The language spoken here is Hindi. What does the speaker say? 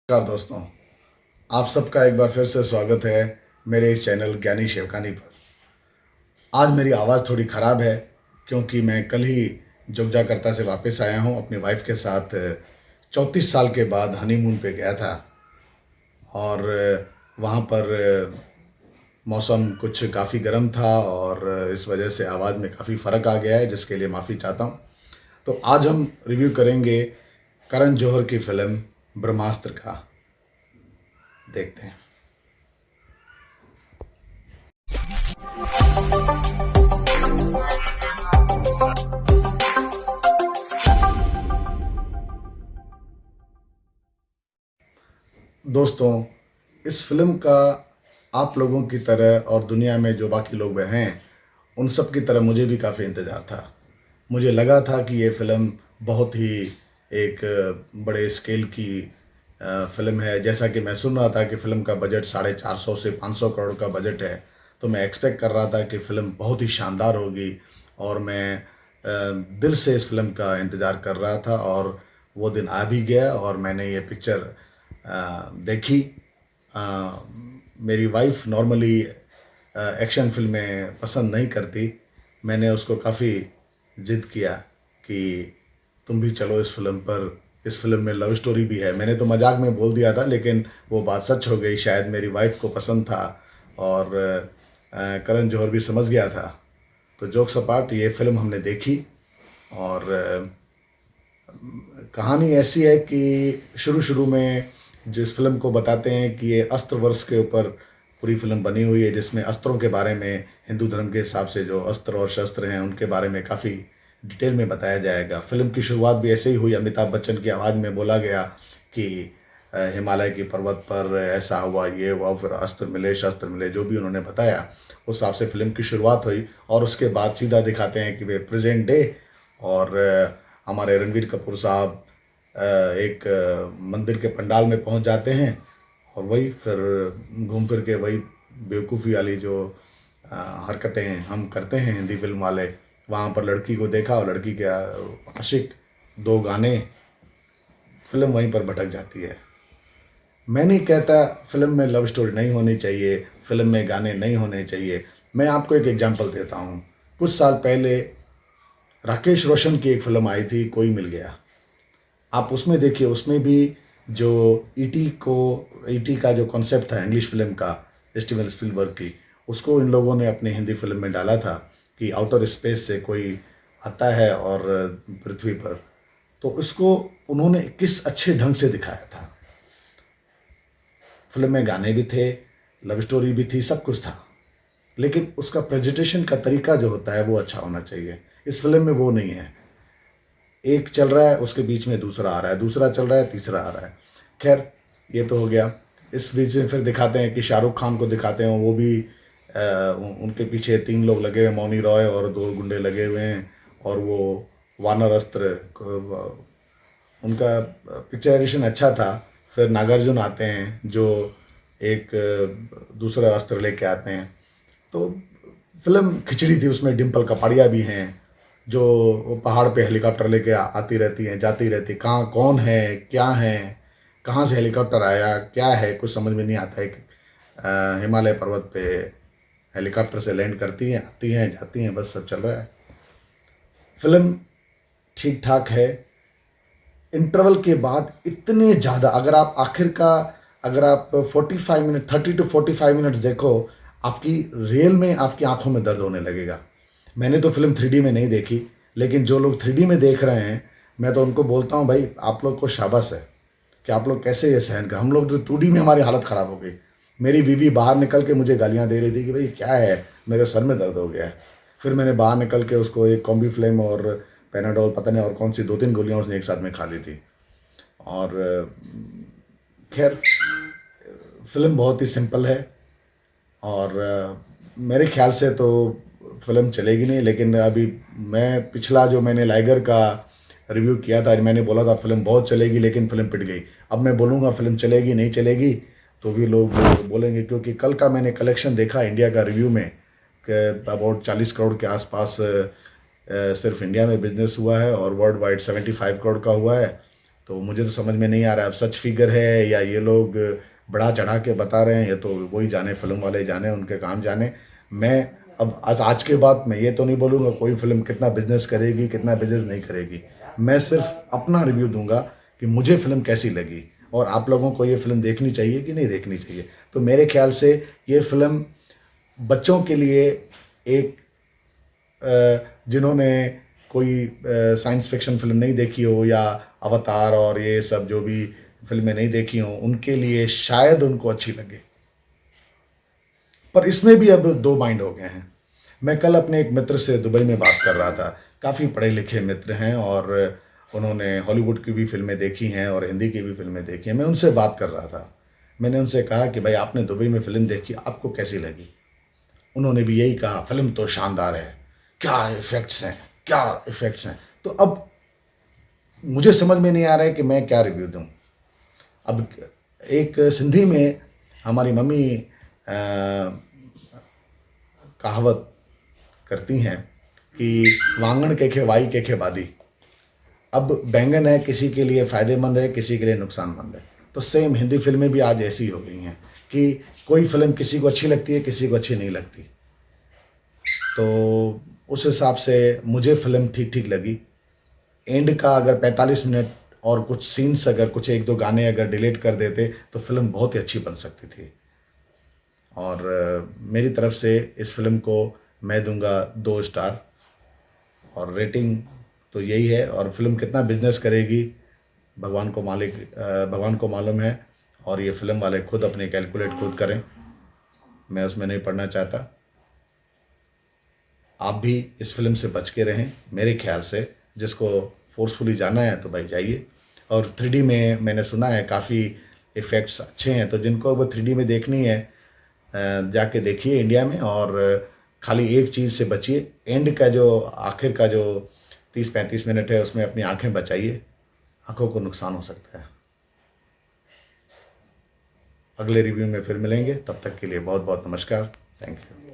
नमस्कार दोस्तों, आप सबका एक बार फिर से स्वागत है मेरे इस चैनल ज्ञानी शेवकानी पर। आज मेरी आवाज़ थोड़ी ख़राब है क्योंकि मैं कल ही जकार्ता से वापस आया हूँ अपनी वाइफ के साथ। 34 साल के बाद हनीमून पे गया था और वहाँ पर मौसम कुछ काफ़ी गर्म था और इस वजह से आवाज़ में काफ़ी फ़र्क आ गया है, जिसके लिए माफ़ी चाहता हूँ। तो आज हम रिव्यू करेंगे करण जौहर की फ़िल्म ब्रह्मास्त्र का। देखते हैं। दोस्तों, इस फिल्म का आप लोगों की तरह और दुनिया में जो बाकी लोग हैं उन सब की तरह मुझे भी काफ़ी इंतज़ार था। मुझे लगा था कि ये फ़िल्म बहुत ही एक बड़े स्केल की फ़िल्म है। जैसा कि मैं सुन रहा था कि फ़िल्म का बजट 450 से 500 करोड़ का बजट है, तो मैं एक्सपेक्ट कर रहा था कि फ़िल्म बहुत ही शानदार होगी और मैं दिल से इस फ़िल्म का इंतज़ार कर रहा था और वो दिन आ भी गया और मैंने ये पिक्चर देखी। अ, मेरी वाइफ नॉर्मली एक्शन फ़िल्में पसंद नहीं करती। मैंने उसको काफ़ी ज़िद किया कि तुम भी चलो इस फ़िल्म पर, इस फ़िल्म में लव स्टोरी भी है। मैंने तो मजाक में बोल दिया था, लेकिन वो बात सच हो गई। शायद मेरी वाइफ को पसंद था और करण जौहर भी समझ गया था। तो जोक्स अपार्ट, ये फ़िल्म हमने देखी और कहानी ऐसी है कि शुरू शुरू में जिस फिल्म को बताते हैं कि ये अस्त्र वर्ष के ऊपर पूरी फिल्म बनी हुई है, जिसमें अस्त्रों के बारे में, हिंदू धर्म के हिसाब से जो अस्त्र और शस्त्र हैं उनके बारे में काफ़ी डिटेल में बताया जाएगा। फिल्म की शुरुआत भी ऐसे ही हुई। अमिताभ बच्चन की आवाज़ में बोला गया कि हिमालय की पर्वत पर ऐसा हुआ, ये हुआ, फिर अस्त्र मिले, शस्त्र मिले, जो भी उन्होंने बताया उस हिसाब से फिल्म की शुरुआत हुई। और उसके बाद सीधा दिखाते हैं कि वे प्रेजेंट डे और हमारे रणवीर कपूर साहब एक मंदिर के पंडाल में पहुंच जाते हैं और वही फिर घूम फिर के वही बेवकूफ़ी वाली जो हरकतें हम करते हैं हिंदी फिल्म वाले। वहाँ पर लड़की को देखा और लड़की के आशिक, दो गाने, फिल्म वहीं पर भटक जाती है। मैं नहीं कहता फिल्म में लव स्टोरी नहीं होनी चाहिए, फिल्म में गाने नहीं होने चाहिए। मैं आपको एक एग्जांपल देता हूँ। कुछ साल पहले राकेश रोशन की एक फिल्म आई थी, कोई मिल गया। आप उसमें देखिए, उसमें भी जो ईटी को, ईटी का जो कॉन्सेप्ट था इंग्लिश फिल्म का, स्टीवन स्पीलबर्ग की, उसको इन लोगों ने अपनी हिंदी फिल्म में डाला था कि आउटर स्पेस से कोई आता है और पृथ्वी पर। तो उसको उन्होंने किस अच्छे ढंग से दिखाया था। फिल्म में गाने भी थे, लव स्टोरी भी थी, सब कुछ था, लेकिन उसका प्रेजेंटेशन का तरीका जो होता है वो अच्छा होना चाहिए। इस फिल्म में वो नहीं है। एक चल रहा है, उसके बीच में दूसरा आ रहा है, दूसरा चल रहा है, तीसरा आ रहा है। खैर, ये तो हो गया। इस बीच में फिर दिखाते हैं कि शाहरुख खान को दिखाते हैं, वो भी उनके पीछे तीन लोग लगे हुए, मौनी रॉय और दो गुंडे लगे हुए हैं और वो वानर अस्त्र उनका पिक्चराइजेशन अच्छा था। फिर नागार्जुन आते हैं जो एक दूसरा अस्त्र लेके आते हैं। तो फिल्म खिचड़ी थी, उसमें डिम्पल कपाड़िया भी हैं जो वो पहाड़ पे हेलीकॉप्टर लेके आती रहती हैं, जाती रहती, कहाँ कौन है, क्या है, कहाँ से हेलीकॉप्टर आया, क्या है, कुछ समझ में नहीं आता है। हिमालय पर्वत पे हेलीकॉप्टर से लैंड करती हैं, आती हैं, जाती हैं, बस सब चल रहा है। फिल्म ठीक ठाक है। इंटरवल के बाद इतने ज़्यादा, अगर आप आखिर का, अगर आप 45 मिनट, 30 to 45 मिनट्स देखो, आपकी रियल में आपकी आंखों में दर्द होने लगेगा। मैंने तो फिल्म 3D में नहीं देखी, लेकिन जो लोग 3D में देख रहे हैं, मैं तो उनको बोलता हूँ भाई आप लोग को शाबाश है कि आप लोग कैसे ये सहन कर। हम लोग तो 2D में हमारी हालत ख़राब हो गई। मेरी बीवी बाहर निकल के मुझे गालियाँ दे रही थी कि भाई क्या है, मेरे सर में दर्द हो गया है। फिर मैंने बाहर निकल के उसको एक कॉम्बी फ्लेम और पैनाडोल, पता नहीं और कौन सी दो तीन गोलियाँ उसने एक साथ में खा ली थी। और खैर, फिल्म बहुत ही सिंपल है और मेरे ख्याल से तो फिल्म चलेगी नहीं। लेकिन अभी मैं पिछला जो मैंने लाइगर का रिव्यू किया था, मैंने बोला था फिल्म बहुत चलेगी, लेकिन फिल्म पिट गई। अब मैं बोलूँगा फिल्म चलेगी नहीं चलेगी तो भी लोग बोलेंगे, क्योंकि कल का मैंने कलेक्शन देखा इंडिया का रिव्यू में कि अबाउट 40 करोड़ के आसपास सिर्फ इंडिया में बिजनेस हुआ है और वर्ल्ड वाइड 75 करोड़ का हुआ है। तो मुझे तो समझ में नहीं आ रहा है अब सच फिगर है या ये लोग बढ़ा चढ़ा के बता रहे हैं, ये तो वही जाने, फिल्म वाले जाने, उनके काम जाने। मैं अब आज के बाद मैं ये तो नहीं बोलूँगा कोई फिल्म कितना बिजनेस करेगी, कितना बिजनेस नहीं करेगी। मैं सिर्फ अपना रिव्यू दूंगा कि मुझे फिल्म कैसी लगी और आप लोगों को ये फिल्म देखनी चाहिए कि नहीं देखनी चाहिए। तो मेरे ख्याल से ये फिल्म बच्चों के लिए एक जिन्होंने कोई साइंस फिक्शन फिल्म नहीं देखी हो या अवतार और ये सब जो भी फिल्में नहीं देखी हों, उनके लिए शायद उनको अच्छी लगे। पर इसमें भी अब दो माइंड हो गए हैं। मैं कल अपने एक मित्र से दुबई में बात कर रहा था, काफ़ी पढ़े लिखे मित्र हैं और उन्होंने हॉलीवुड की भी फिल्में देखी हैं और हिंदी की भी फिल्में देखी हैं। मैं उनसे बात कर रहा था, मैंने उनसे कहा कि भाई आपने दुबई में फ़िल्म देखी, आपको कैसी लगी? उन्होंने भी यही कहा, फिल्म तो शानदार है, क्या इफ़ेक्ट्स हैं, क्या इफ़ेक्ट्स हैं। तो अब मुझे समझ में नहीं आ रहा है कि मैं क्या रिव्यू दूँ। अब एक सिंधी में हमारी मम्मी कहावत करती हैं कि वांगण के खे वाई के खे बादी। अब बैंगन है किसी के लिए फ़ायदेमंद है, किसी के लिए नुकसानमंद है। तो सेम हिंदी फिल्में भी आज ऐसी हो गई हैं कि कोई फिल्म किसी को अच्छी लगती है, किसी को अच्छी नहीं लगती। तो उस हिसाब से मुझे फिल्म ठीक ठीक लगी। एंड का अगर 45 मिनट और कुछ सीन्स, अगर कुछ एक दो गाने अगर डिलीट कर देते तो फिल्म बहुत ही अच्छी बन सकती थी। और मेरी तरफ से इस फिल्म को मैं दूंगा 2 स्टार और रेटिंग तो यही है। और फिल्म कितना बिजनेस करेगी भगवान को मालूम है, और ये फिल्म वाले खुद अपने कैलकुलेट खुद करें, मैं उसमें नहीं पढ़ना चाहता। आप भी इस फिल्म से बच के रहें मेरे ख्याल से। जिसको फोर्सफुली जाना है तो भाई जाइए। और 3D में मैंने सुना है काफ़ी इफ़ेक्ट्स अच्छे हैं, तो जिनको वो 3D में देखनी है जाके देखिए इंडिया में। और खाली एक चीज़ से बचिए, एंड का जो आखिर का जो 30-35 मिनट है उसमें अपनी आंखें बचाइए, आंखों को नुकसान हो सकता है। अगले रिव्यू में फिर मिलेंगे, तब तक के लिए बहुत बहुत नमस्कार, थैंक यू।